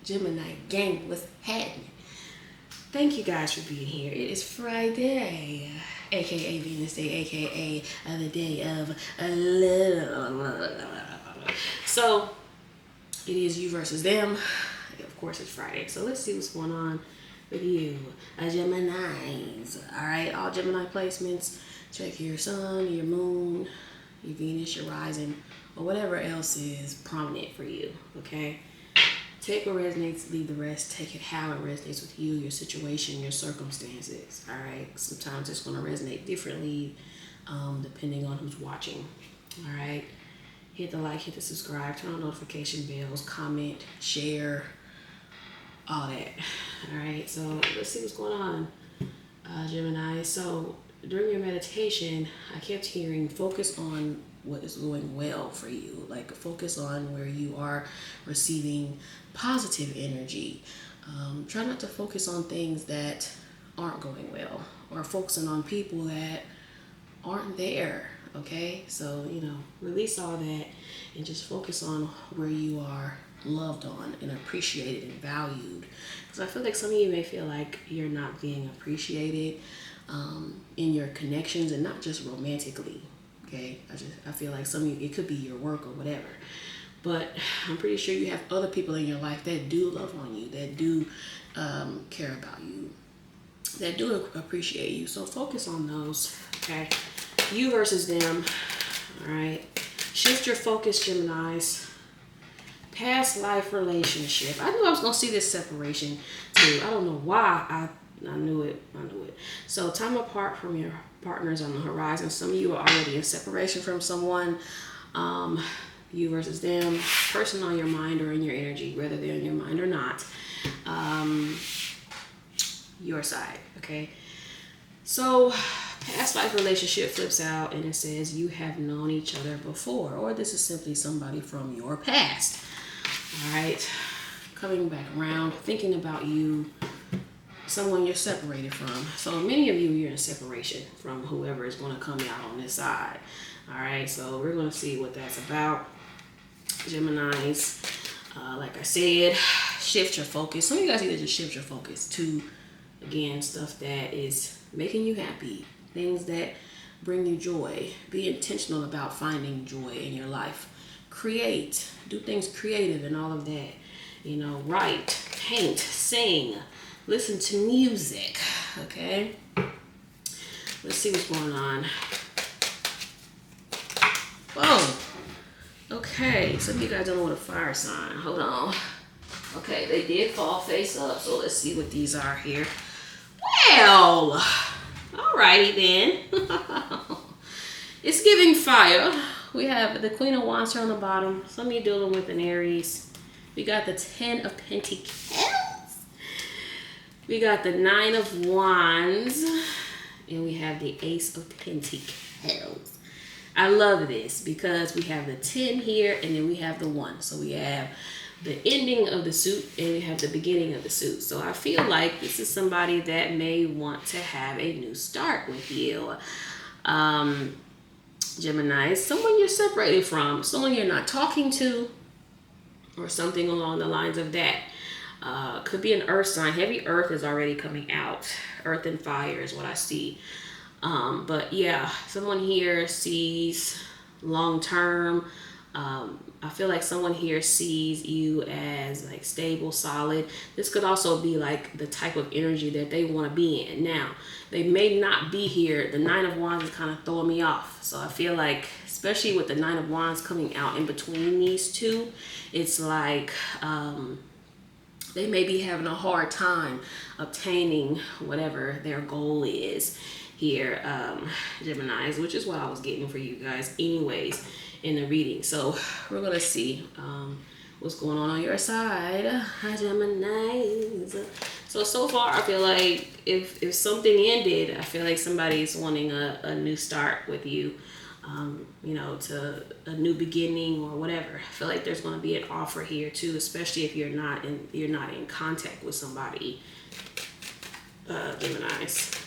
Gemini gang, what's happening? Thank you guys for being here. It is Friday, aka Venus Day, aka the day of love. So it is you versus them. Of course, it's Friday. So let's see what's going on with you, Geminis. All right, all Gemini placements. Check your sun, your moon, your Venus, your rising, or whatever else is prominent for you. Okay. Take what resonates, leave the rest. Take it how it resonates with you, your situation, your circumstances. All right. Sometimes it's going to resonate differently depending on who's watching. All right. Hit the like, hit the subscribe, turn on notification bells, comment, share, all that. All right. So let's see what's going on, Gemini. So during your meditation, I kept hearing focus on what is going well for you. Like focus on where you are receiving positive energy. Try not to focus on things that aren't going well or focusing on people that aren't there. Okay, so release all that and just focus on where you are loved on and appreciated and valued, because I feel like some of you may feel like you're not being appreciated in your connections, and not just romantically. Okay, I feel like some of you, it could be your work or whatever, but I'm pretty sure you have other people in your life that do love on you, that do care about you, that do appreciate you. So focus on those. Okay, you versus them. All right, shift your focus, Geminis. Past life relationship. I knew I was gonna see this separation too. I don't know why. I knew it. So time apart from your partners on the horizon. Some of you are already in separation from someone. You versus them. Person on your mind or in your energy, whether they're in your mind or not. Your side. Okay. So past life relationship flips out and it says you have known each other before, or this is simply somebody from your past. All right. Coming back around, thinking about you. Someone you're separated from. So many of you, you're in separation from whoever is going to come out on this side. All right, so we're going to see what that's about. Geminis, like I said, shift your focus. Some of you guys need to just shift your focus to, again, stuff that is making you happy, things that bring you joy. Be intentional about finding joy in your life. Create, do things creative and all of that. Write, paint, sing. Listen to music, okay? Let's see what's going on. Whoa. Okay, some of you guys don't know what a fire sign. Hold on. Okay, they did fall face up, so let's see what these are here. Well, alrighty then. It's giving fire. We have the Queen of Wands here on the bottom. Some of you dealing with an Aries. We got the 10 of Pentacles. We got the 9 of Wands, and we have the Ace of Pentacles. I love this because we have the 10 here, and then we have the 1. So we have the ending of the suit, and we have the beginning of the suit. So I feel like this is somebody that may want to have a new start with you. Gemini, someone you're separated from, someone you're not talking to, or something along the lines of that. Could be an earth sign. Heavy earth is already coming out. Earth and fire is what I see. But yeah, someone here sees long term. I feel like someone here sees you as like stable, solid. This could also be like the type of energy that they want to be in. Now, they may not be here. The 9 of Wands is kind of throwing me off. So I feel like, especially with the 9 of Wands coming out in between these two, it's like they may be having a hard time obtaining whatever their goal is here, Geminis, which is what I was getting for you guys anyways in the reading. So we're going to see what's going on your side. Hi, Geminis. So far, I feel like if something ended, I feel like somebody's wanting a new start with you. To a new beginning or whatever. I feel like there's going to be an offer here too, especially if you're not in contact with somebody, Geminis.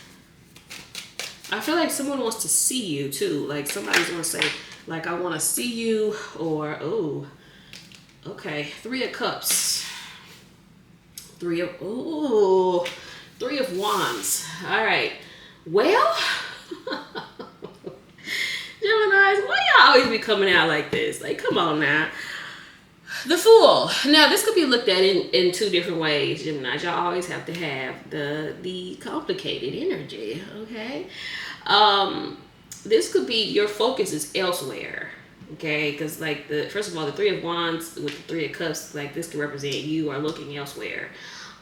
I feel like someone wants to see you too. Like somebody's going to say, like, I want to see you, or, oh, okay, 3 of Cups. Three of Wands. All right. Well, Geminis, why y'all always be coming out like this? Like, come on now. The Fool. Now, this could be looked at in two different ways, Gemini. Y'all always have to have the complicated energy, okay? This could be your focus is elsewhere, okay? Because, like, first of all, the Three of Wands with the Three of Cups, like, this could represent you are looking elsewhere.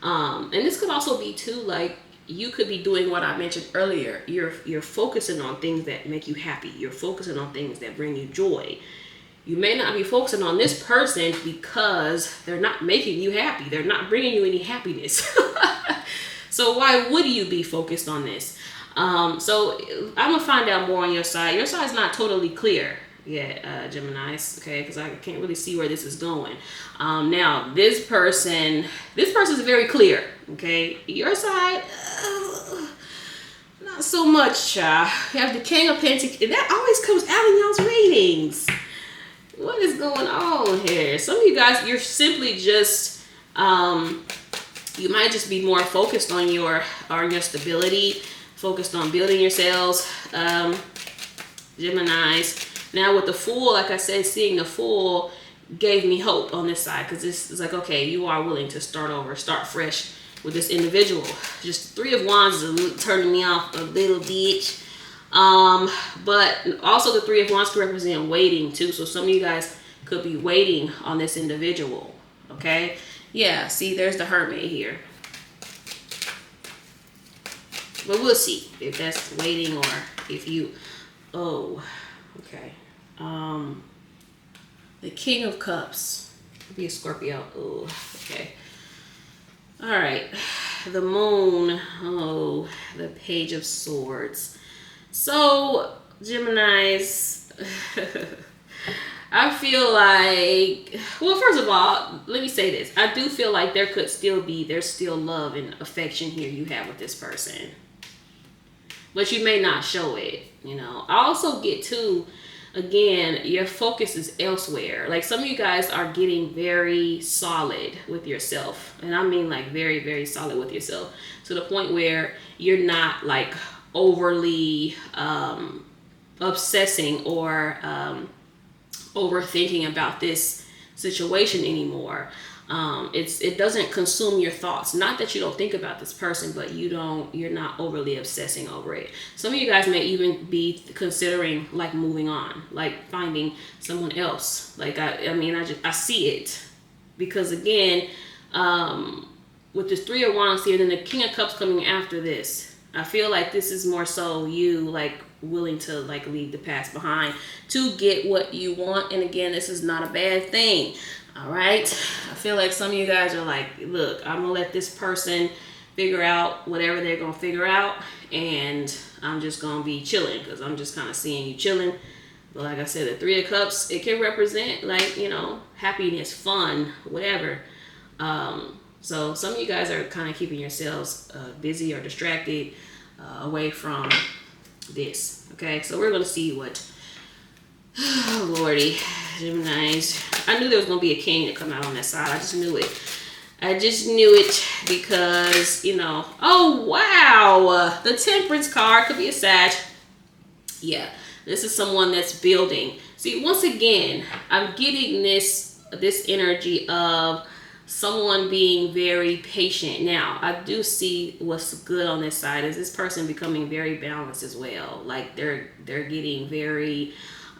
And this could also be, too, like, you could be doing what I mentioned earlier. You're focusing on things that make you happy. You're focusing on things that bring you joy. You may not be focusing on this person because they're not making you happy. They're not bringing you any happiness. So why would you be focused on this? So I'm going to find out more on your side. Your side's not totally clear yet, Geminis, okay? Because I can't really see where this is going. Now, this person is very clear, okay? Your side, not so much. You have the King of Pentacles. That always comes out in y'all's readings. What is going on here? Some of you guys, you're simply just, you might just be more focused on your stability, focused on building yourselves, Geminis. Now with the Fool, like I said, seeing the Fool gave me hope on this side, because this is like, okay, you are willing to start over, start fresh with this individual. Just Three of Wands is turning me off a little bit. But also the Three of Wands could represent waiting too. So some of you guys could be waiting on this individual. Okay. Yeah. See, there's the Hermit here. But we'll see if that's waiting or if you, okay. The King of Cups could be a Scorpio. Oh, okay. All right. The Moon. Oh, the Page of Swords. So, Geminis, I feel like, well, first of all, let me say this. I do feel like there's still love and affection here you have with this person. But you may not show it, you know. I also get to, again, your focus is elsewhere. Like some of you guys are getting very solid with yourself. And I mean like very, very solid with yourself. To the point where you're not like overly obsessing or overthinking about this situation anymore. It doesn't consume your thoughts. Not that you don't think about this person, but you're not overly obsessing over it. Some of you guys may even be considering like moving on, like finding someone else. Like I see it, because again, with this Three of Wands here, then the King of Cups coming after this. I feel like this is more so you like willing to like leave the past behind to get what you want. And again, this is not a bad thing. All right. I feel like some of you guys are like, look, I'm gonna let this person figure out whatever they're gonna figure out, and I'm just gonna be chilling, because I'm just kind of seeing you chilling. But like I said, the Three of Cups, it can represent like, you know, happiness, fun, whatever. So some of you guys are kind of keeping yourselves busy or distracted away from this. Okay, so we're gonna see what. Oh Lordy, Geminis. I knew there was gonna be a king to come out on that side. I just knew it. I just knew it because, you know. Oh wow, the Temperance card could be a Sag. Yeah, this is someone that's building. See, once again, I'm getting this energy of someone being very patient. Now, I do see what's good on this side is this person becoming very balanced as well. Like they're getting very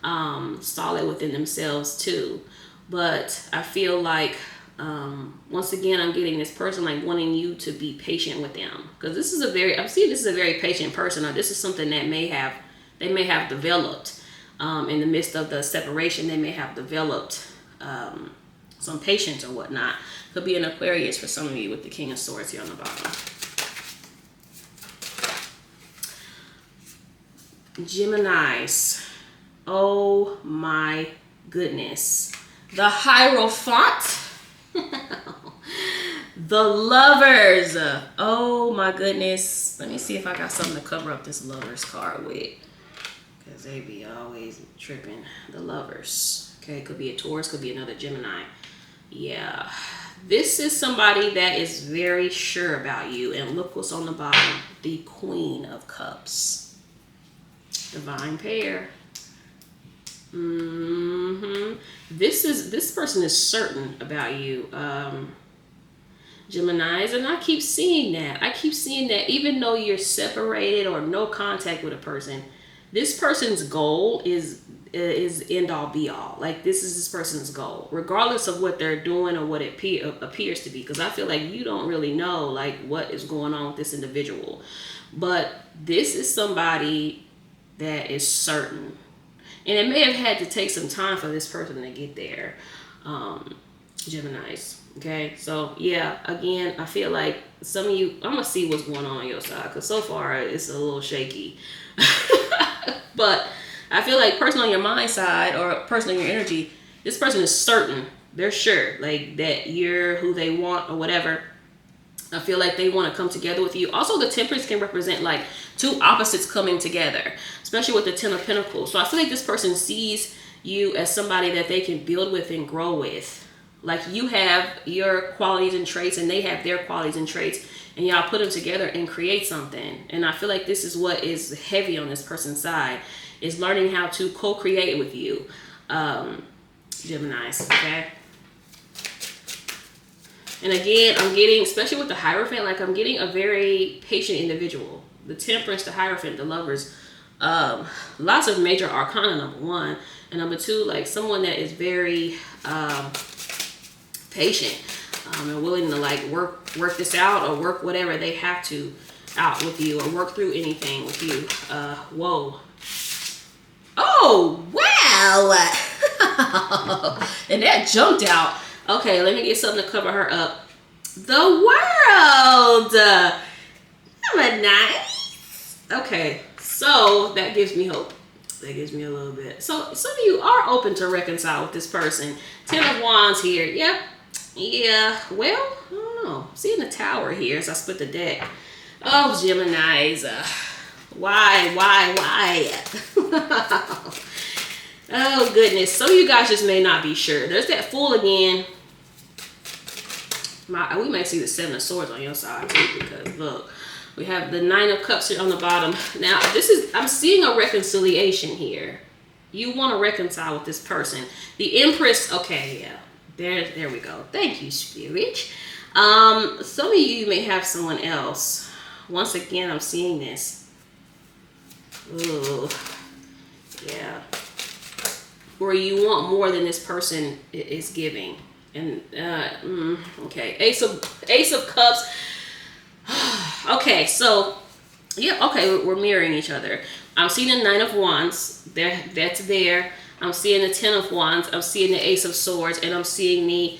solid within themselves too. But I feel like once again, I'm getting this person like wanting you to be patient with them, because this is a very patient person, or this is something that they may have developed in the midst of the separation. They may have developed some patience or whatnot. Could be an Aquarius for some of you with the King of Swords here on the bottom. Geminis. Oh my goodness. The Hierophant. The Lovers. Oh my goodness. Let me see if I got something to cover up this Lovers card with, because they be always tripping. The Lovers. Okay, could be a Taurus, could be another Gemini. Yeah. This is somebody that is very sure about you. And look what's on the bottom. The Queen of Cups. Divine pair. This person is certain about you. Geminis, and I keep seeing that. I keep seeing that even though you're separated or no contact with a person, this person's goal is end all be all. Like, this is this person's goal, regardless of what they're doing or what it appears to be. Because I feel like you don't really know like what is going on with this individual, but this is somebody that is certain, and it may have had to take some time for this person to get there. Geminis. Okay, so yeah, again, I feel like some of you, I'm gonna see what's going on your side, because so far it's a little shaky. But I feel like person on your mind side or person on your energy, this person is certain. They're sure like that you're who they want or whatever. I feel like they want to come together with you. Also, the Temperance can represent like two opposites coming together, especially with the Ten of Pentacles. So I feel like this person sees you as somebody that they can build with and grow with. Like, you have your qualities and traits and they have their qualities and traits, and y'all put them together and create something. And I feel like this is what is heavy on this person's side, is learning how to co-create with you, Geminis, okay? And again, I'm getting, especially with the Hierophant, like I'm getting a very patient individual. The Temperance, the Hierophant, the Lovers, lots of major arcana, number one. And number two, like someone that is very patient and willing to like work this out or work whatever they have to out with you, or work through anything with you. Whoa. Oh, wow. And that jumped out. Okay, let me get something to cover her up. The World. Nice. Okay, so that gives me hope. That gives me a little bit. So some of you are open to reconcile with this person. Ten of Wands here. Yep. Yeah. Well, I don't know. I'm seeing the Tower here as I split the deck. Oh, Geminis. Why? Oh, goodness. Some of you guys just may not be sure. There's that Fool again. We may see the Seven of Swords on your side, too, because, look, we have the Nine of Cups here on the bottom. Now, I'm seeing a reconciliation here. You want to reconcile with this person. The Empress, okay, yeah. There we go. Thank you, Spirit. Some of you may have someone else. Once again, I'm seeing this. Ooh, yeah. Where you want more than this person is giving. And okay, Ace of Cups. Okay, so yeah, okay, we're mirroring each other. I'm seeing the Nine of Wands. That's there. I'm seeing the Ten of Wands. I'm seeing the Ace of Swords, and I'm seeing the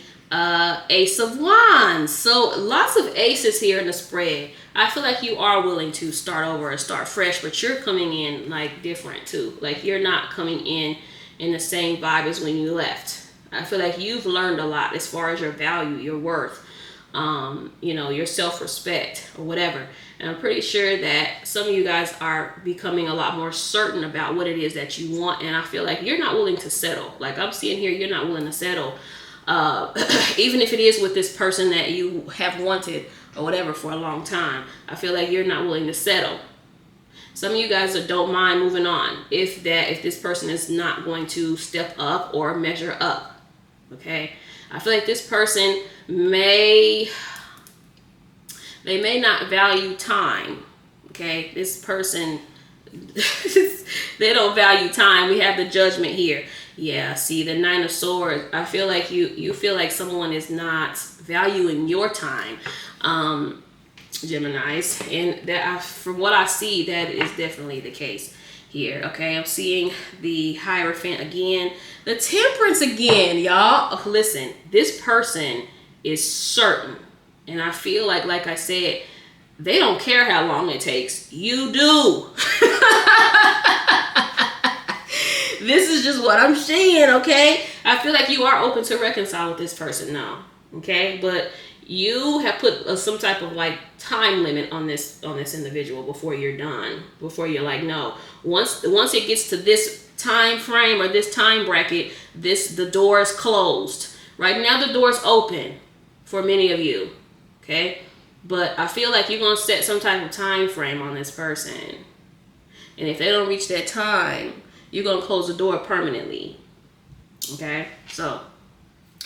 Ace of Wands. So lots of aces here in the spread. I feel like you are willing to start over or start fresh, but you're coming in like different too. Like, you're not coming in the same vibe as when you left. I feel like you've learned a lot as far as your value, your worth, your self-respect or whatever. And I'm pretty sure that some of you guys are becoming a lot more certain about what it is that you want. And I feel like you're not willing to settle. Like, I'm seeing here, you're not willing to settle. Even if it is with this person that you have wanted or whatever for a long time, I feel like you're not willing to settle. Some of you guys don't mind moving on if this person is not going to step up or measure up. Okay, I feel like this person may not value time. Okay, this person, they don't value time. We have the Judgment here. Yeah, see the Nine of Swords. I feel like you feel like someone is not valuing your time, Geminis, and that from what I see, that is definitely the case here. Okay, I'm seeing the Hierophant again, the Temperance again, y'all. Listen, this person is certain, and I feel like I said, they don't care how long it takes. You do. This is just what I'm saying, okay? I feel like you are open to reconcile with this person now, okay? But you have put some type of like time limit on this individual before you're done. Before you're like, no. Once it gets to this time frame or this time bracket, the door is closed. Right now the door is open for many of you, okay? But I feel like you're going to set some type of time frame on this person. And if they don't reach that time, you're going to close the door permanently, okay? So,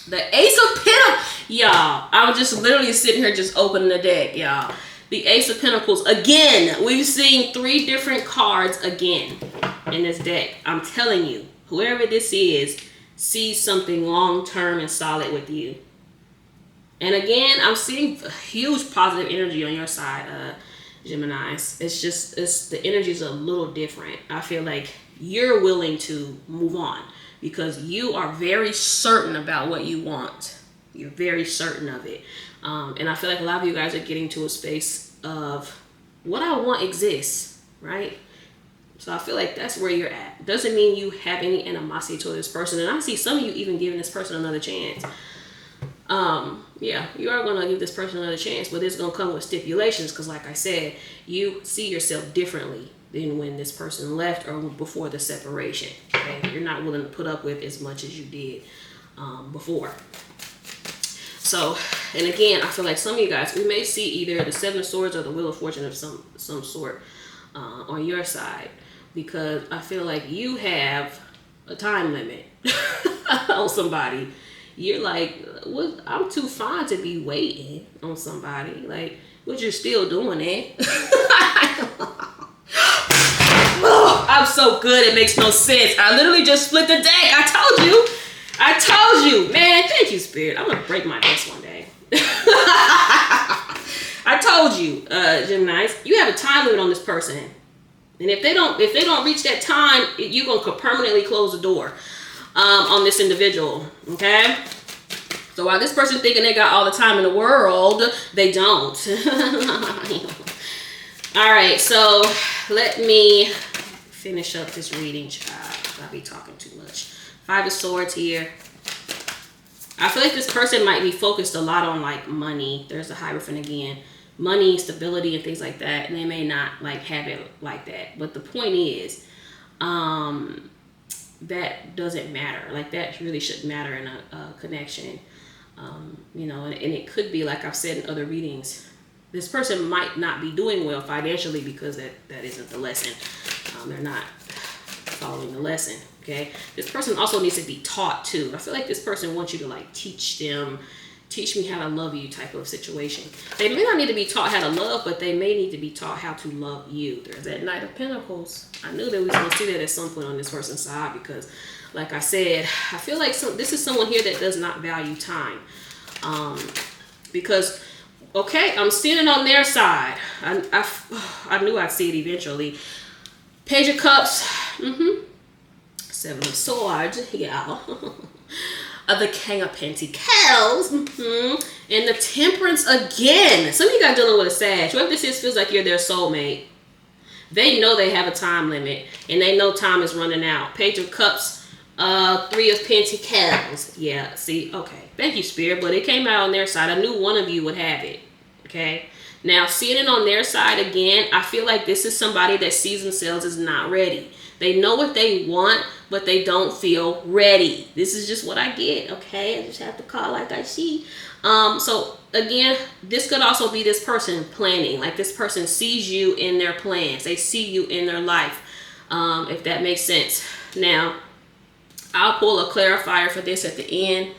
the Ace of Pentacles, y'all, I'm just literally sitting here just opening the deck, y'all. The Ace of Pentacles, again, we've seen 3 different cards again in this deck. I'm telling you, whoever this is sees something long-term and solid with you. And again, I'm seeing huge positive energy on your side, Geminis. It's just, the energy's a little different. I feel like you're willing to move on because you are very certain about what you want. You're very certain of it. And I feel like a lot of you guys are getting to a space of what I want exists, right? So I feel like that's where you're at. Doesn't mean you have any animosity to this person. And I see some of you even giving this person another chance. Yeah, you are going to give this person another chance, but it's going to come with stipulations because like I said, you see yourself differently than when this person left or before the separation. Okay? You're not willing to put up with as much as you did before. So, and again, I feel like some of you guys, we may see either the 7 of Swords or the Wheel of Fortune of some sort on your side because I feel like you have a time limit on somebody. You're like, what? I'm too fine to be waiting on somebody. Like, what you're still doing it? Oh, I'm so good. It makes no sense. I literally just split the deck. I told you, man. Thank you, Spirit. I'm gonna break my desk one day. I told you, Geminis, you have a time limit on this person, and if they don't reach that time, you're gonna permanently close the door on this individual. Okay. So while this person thinking they got all the time in the world, they don't. All right. So let me finish up this reading, child. I'll be talking too much. 5 of Swords here. I feel like this person might be focused a lot on like money. There's a Hierophant again. Money, stability, and things like that. And they may not like have it like that. But the point is, that doesn't matter. Like that really shouldn't matter in a connection. You know, and it could be like I've said in other readings. This person might not be doing well financially because that isn't the lesson. They're not following the lesson. Okay. This person also needs to be taught too. I feel like this person wants you to like teach me how to love you type of situation. They may not need to be taught how to love, but they may need to be taught how to love you. There's that Knight of Pentacles. I knew that we was going to see that at some point on this person's side because like I said, I feel like this is someone here that does not value time. Because, okay, I'm seeing it on their side. I knew I'd see it eventually. Page of Cups. 7 of Swords. Yeah. The King of Pentacles. And the Temperance again. Some of you guys dealing with a Sag. Whoever this is feels like you're their soulmate. They know they have a time limit. And they know time is running out. Page of Cups. 3 of Pentacles. Yeah, see, okay. Thank you, Spirit. But it came out on their side. I knew one of you would have it. Okay. Now, seeing it on their side again, I feel like this is somebody that sees themselves as not ready. They know what they want, but they don't feel ready. This is just what I get, okay? I just have to call like I see. So, again, this could also be this person planning. Like, this person sees you in their plans. They see you in their life, if that makes sense. Now, I'll pull a clarifier for this at the end.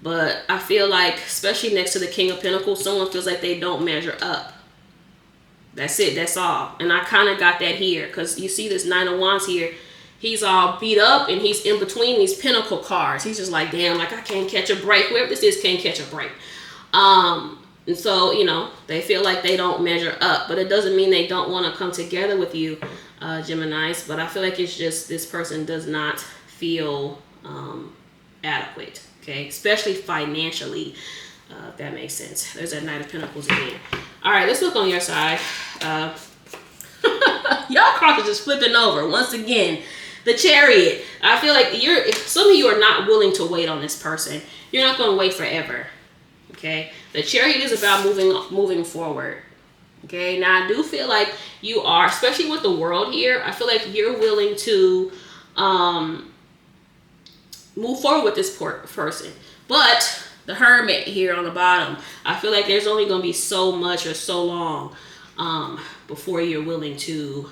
But I feel like, especially next to the King of Pentacles, someone feels like they don't measure up. That's it. That's all. And I kind of got that here. Because you see this 9 of Wands here. He's all beat up and he's in between these Pentacle cards. He's just like, damn, like I can't catch a break. Whoever this is can't catch a break. And so, you know, they feel like they don't measure up. But it doesn't mean they don't want to come together with you, Geminis. But I feel like it's just this person does not feel adequate. Okay, especially financially, if that makes sense. There's that Knight of Pentacles again. All right, let's look on your side. Y'all cards are just flipping over once again. The Chariot. I feel like some of you are not willing to wait on this person. You're not going to wait forever. Okay, the Chariot is about moving forward. Okay, now I do feel like you are, especially with the World here. I feel like you're willing to move forward with this person. But the Hermit here on the bottom. I feel like there's only going to be so much or so long before you're willing to,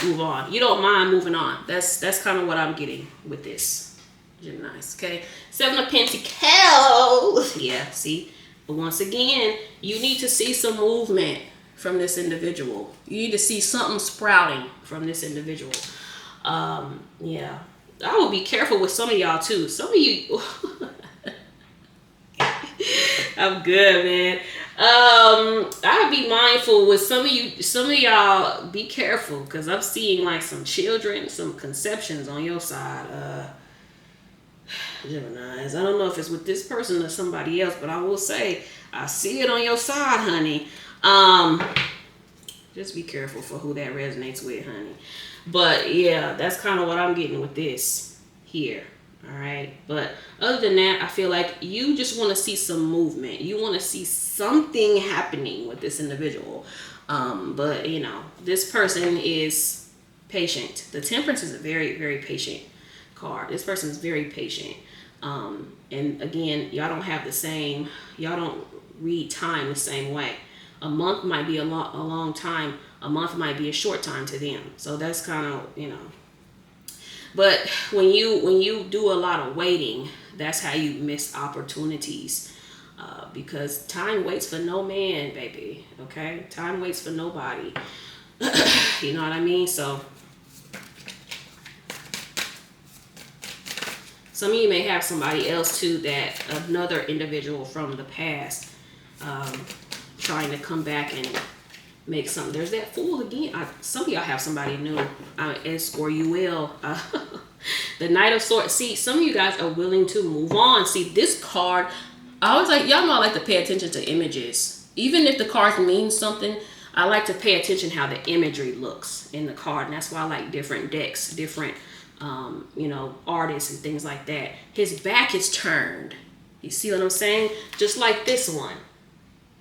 move on. You don't mind moving on. That's kind of what I'm getting with this, Geminis. Okay, 7 of Pentacles. Yeah, see. But once again, you need to see some movement from this individual. You need to see something sprouting from this individual. Yeah. I would be careful with some of y'all too. Some of you, I'm good, man. I'd be mindful with some of you. Some of y'all, be careful, because I'm seeing like some children, some conceptions on your side. Geminis. I don't know if it's with this person or somebody else, but I will say I see it on your side, honey. Just be careful for who that resonates with, honey. But yeah, that's kind of what I'm getting with this here. All right. But other than that, I feel like you just want to see some movement. You want to see something happening with this individual. But this person is patient. The Temperance is a very, very patient card. This person is very patient. And again, y'all don't read time the same way. A month might be a long time. A month might be a short time to them. So that's kind of, But when you do a lot of waiting, that's how you miss opportunities. Because time waits for no man, baby. Okay? Time waits for nobody. You know what I mean? So some of you may have somebody else too, that another individual from the past trying to come back and make something. There's that Fool again. Some of y'all have somebody new, or you will. The Knight of Swords. See, some of you guys are willing to move on. See, this card, I always y'all know I like to pay attention to images. Even if the cards mean something, I like to pay attention how the imagery looks in the card. And that's why I like different decks, different artists and things like that. His back is turned. You see what I'm saying? Just like this one.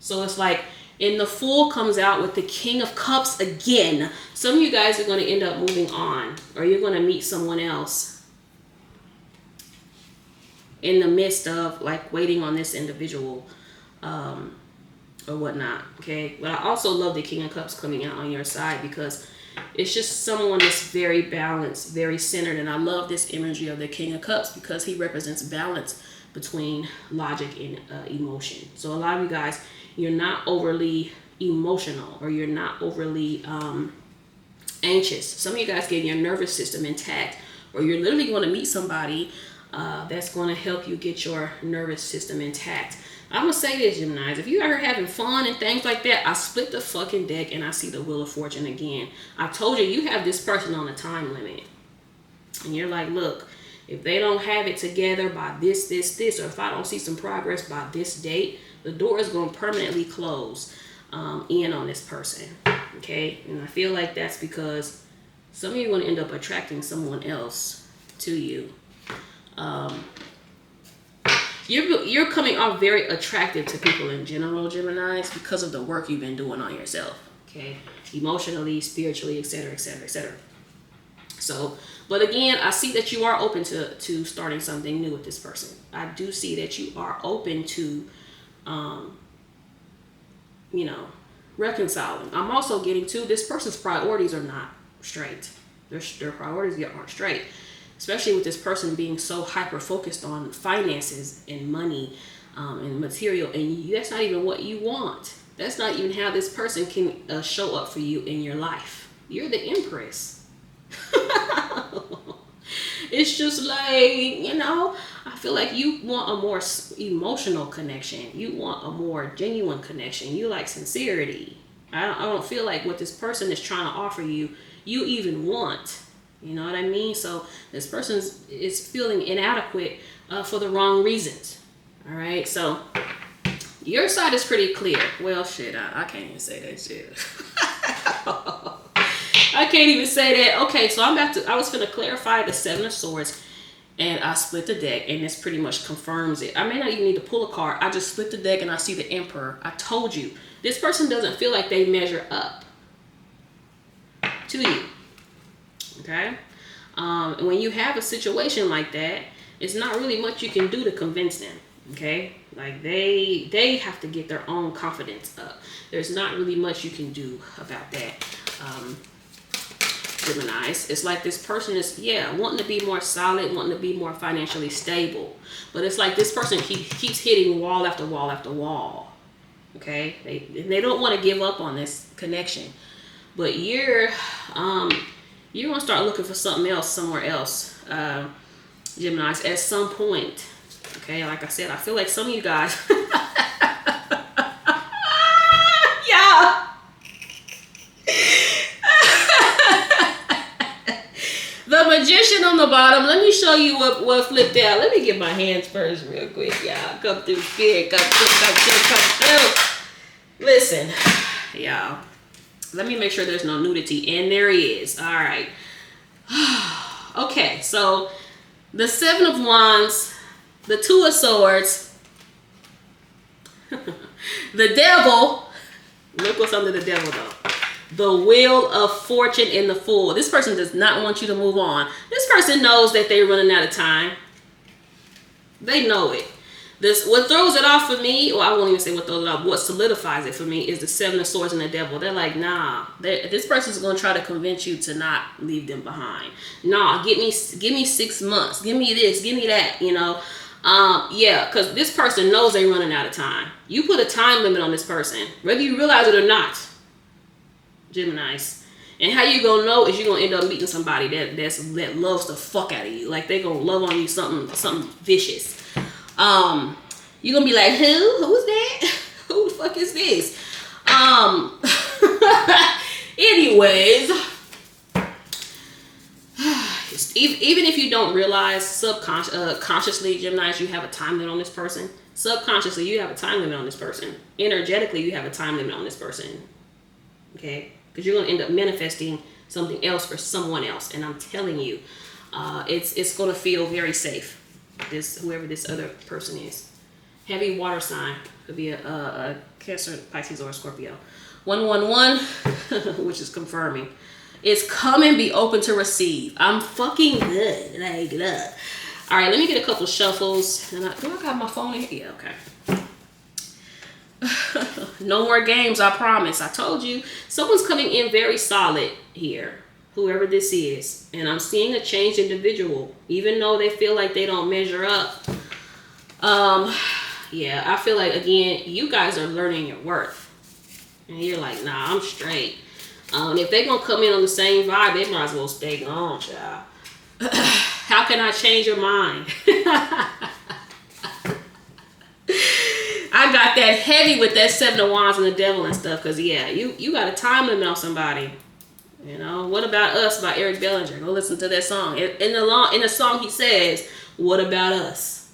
So it's like, and the Fool comes out with the King of Cups again. Some of you guys are going to end up moving on, or you're going to meet someone else in the midst of like waiting on this individual or whatnot. Okay. But I also love the King of Cups coming out on your side, because it's just someone that's very balanced, very centered. And I love this imagery of the King of Cups because he represents balance between logic and emotion. So a lot of you guys, you're not overly emotional, or you're not overly anxious. Some of you guys get your nervous system intact, or you're literally going to meet somebody that's going to help you get your nervous system intact. I'm going to say this, Geminis. If you ever having fun and things like that, I split the fucking deck and I see the Wheel of Fortune again. I told you, you have this person on a time limit. And you're like, look, if they don't have it together by this, or if I don't see some progress by this date, the door is going to permanently close in on this person. Okay? And I feel like that's because some of you are going to end up attracting someone else to you. You're coming off very attractive to people in general, Geminis, because of the work you've been doing on yourself. Okay? Emotionally, spiritually, etc., etc., etc. So, but again, I see that you are open to starting something new with this person. I do see that you are open to, reconciling. I'm also getting to this person's priorities are not straight. Their priorities aren't straight. Especially with this person being so hyper-focused on finances and money and material. And that's not even what you want. That's not even how this person can show up for you in your life. You're the Empress. It's just like, I feel like you want a more emotional connection. You want a more genuine connection. You like sincerity. I don't feel like what this person is trying to offer you, you even want. You know what I mean? So this person is feeling inadequate for the wrong reasons. All right. So your side is pretty clear. Well, shit, I can't even say that shit. I can't even say that. Okay, so I was going to clarify the Seven of Swords, and I split the deck, and this pretty much confirms it. I may not even need to pull a card. I just split the deck, and I see the Emperor. I told you. This person doesn't feel like they measure up to you. Okay? And when you have a situation like that, It's not really much you can do to convince them. Okay, like they have to get their own confidence up. There's not really much you can do about that. Geminis, it's like this person is wanting to be more solid, wanting to be more financially stable, but it's like this person keeps hitting wall after wall after wall. Okay, they don't want to give up on this connection, but you're gonna start looking for something else somewhere else, Geminis, at some point. Okay, like I said, I feel like some of you guys yeah. The Magician on the bottom. Let me show you what flipped out. Let me get my hands first real quick, y'all. Come through, spirit. Come through. Listen, y'all. Let me make sure there's no nudity. And there is. All right. Okay, so the Seven of Wands, the Two of Swords, the Devil. Look what's under the Devil, though. The Wheel of Fortune and the Fool. This person does not want you to move on. This person knows that they're running out of time. They know it. What throws it off for me, or I won't even say what throws it off, what solidifies it for me is the Seven of Swords and the Devil. They're like, nah, this person's going to try to convince you to not leave them behind. Nah, give me 6 months. Give me this, give me that, you know. Because this person knows they're running out of time. You put a time limit on this person, whether you realize it or not. Geminis. And how you gonna know is you're gonna end up meeting somebody that loves the fuck out of you. Like they gonna love on you something vicious. You're gonna be like, who's that? Who the fuck is this? Anyways, even if you don't realize consciously, Geminis, you have a time limit on this person. Subconsciously, you have a time limit on this person. Energetically, you have a time limit on this person. Okay, because you're gonna end up manifesting something else for someone else, and I'm telling you, it's gonna feel very safe. Whoever this other person is, heavy water sign, could be a Cancer, Pisces, or a Scorpio. 111, which is confirming. It's coming. Be open to receive. I'm fucking good. Like, all right, let me get a couple shuffles. Do I got my phone in here? Yeah, okay. No more games, I promise. I told you. Someone's coming in very solid here, whoever this is. And I'm seeing a changed individual, even though they feel like they don't measure up. Yeah, I feel like, again, you guys are learning your worth. And you're like, nah, I'm straight. If they're going to come in on the same vibe, they might as well stay gone, child. How can I change your mind? I got that heavy with that Seven of Wands and the Devil and stuff. Because, yeah, you got a time limit on somebody. You know, What About Us by Eric Bellinger. Go listen to that song. In the song, he says, what about us?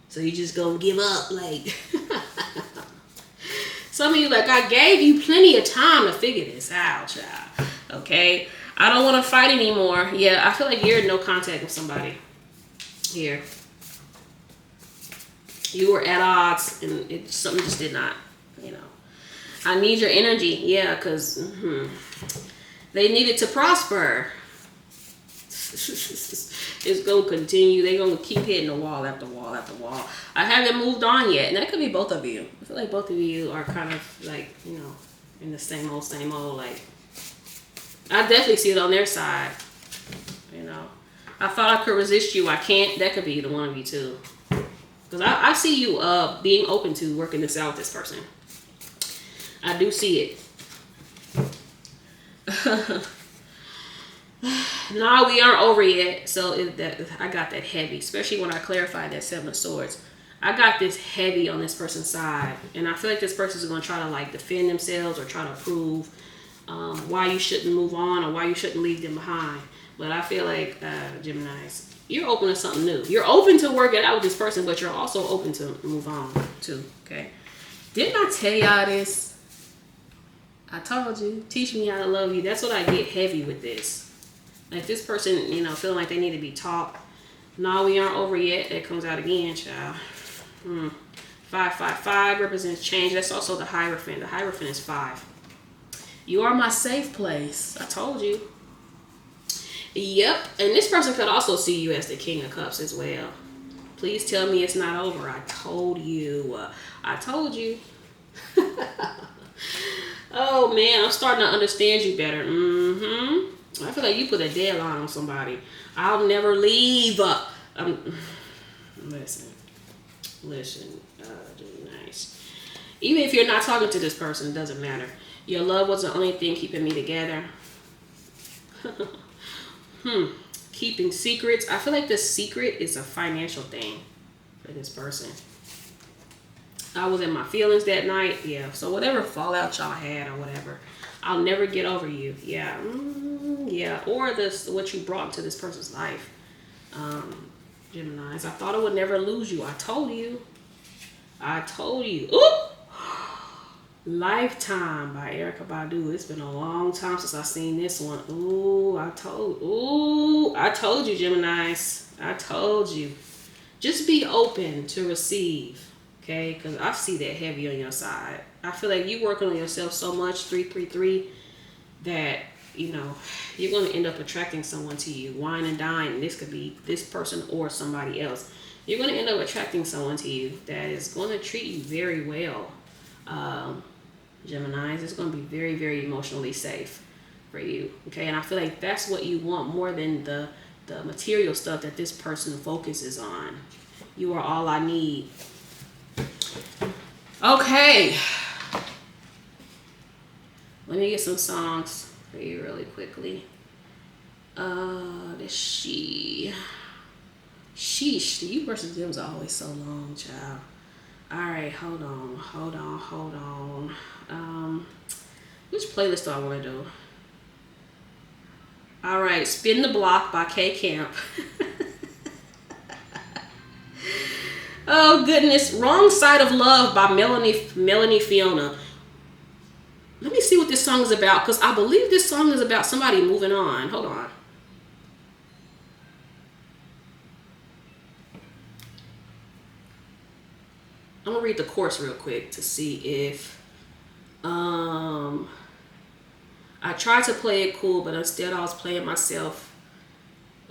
So you just gonna give up, like. Some of you, like, I gave you plenty of time to figure this out, child. Okay? I don't want to fight anymore. Yeah, I feel like you're in no contact with somebody here. You were at odds, and something just did not, you know. I need your energy. Yeah, because they needed to prosper. It's going to continue. They're going to keep hitting the wall after wall after wall. I haven't moved on yet. And that could be both of you. I feel like both of you are kind of like, you know, in the same old, like, I definitely see it on their side. You know, I thought I could resist you. I can't. That could be the one of you too. Because I see you being open to working this out with this person. I do see it. No, we aren't over yet. So I got that heavy, especially when I clarified that Seven of Swords. I got this heavy on this person's side, and I feel like this person is going to try to like defend themselves or try to prove why you shouldn't move on or why you shouldn't leave them behind. But I feel like Geminis, you're open to something new. You're open to work it out with this person, but you're also open to move on too. Okay? Didn't I tell y'all this? I told you. Teach me how to love you. That's what I get heavy with this. Like this person, you know, feeling like they need to be taught. No, we aren't over yet. That comes out again, child. 555 represents change. That's also the Hierophant. The Hierophant is 5. You are my safe place. I told you. Yep. And this person could also see you as the King of Cups as well. Please tell me it's not over. I told you. I told you. Oh man, I'm starting to understand you better. I feel like you put a deadline on somebody. I'll never leave. Listen, nice. Even if you're not talking to this person, it doesn't matter. Your love was the only thing keeping me together. Keeping secrets. I feel like the secret is a financial thing for this person. I was in my feelings that night. Yeah. So whatever fallout y'all had or whatever, I'll never get over you. Yeah. Yeah. Or what you brought to this person's life. Geminis. I thought I would never lose you. I told you. Ooh! Lifetime by Erykah Badu. It's been a long time since I seen this one. I told you, Geminis. I told you. Just be open to receive. Okay, because I see that heavy on your side. I feel like you working on yourself so much, 333, that, you know, you're going to end up attracting someone to you. Wine and dine. This could be this person or somebody else. You're going to end up attracting someone to you that is going to treat you very well. Geminis, it's going to be very, very emotionally safe for you. Okay, and I feel like that's what you want more than the material stuff that this person focuses on. You are all I need. Okay, let me get some songs for you really quickly. Sheesh, you versus them is always so long, child. All right, hold on. Which playlist do I want to do? All right, Spin the Block by K Camp. Oh goodness, Wrong Side of Love by Melanie Fiona. Let me see what this song is about, because I believe this song is about somebody moving on. Hold on. I'm gonna read the chorus real quick to see if I tried to play it cool, but instead I was playing myself.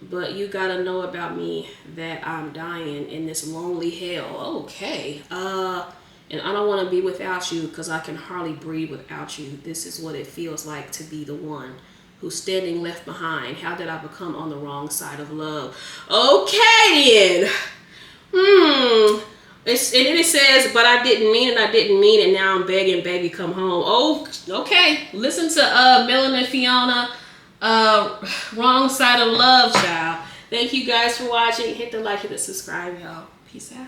But you gotta know about me that I'm dying in this lonely hell. Okay. And I don't want to be without you because I can hardly breathe without you. This is what it feels like to be the one who's standing left behind. How did I become on the wrong side of love? Okay then. And then it says, but I didn't mean it, now I'm begging, baby, come home. Oh, okay. Listen to Melanie Fiona, Wrong Side of Love, child. Thank you guys for watching. Hit the like, hit the subscribe, y'all. Peace out.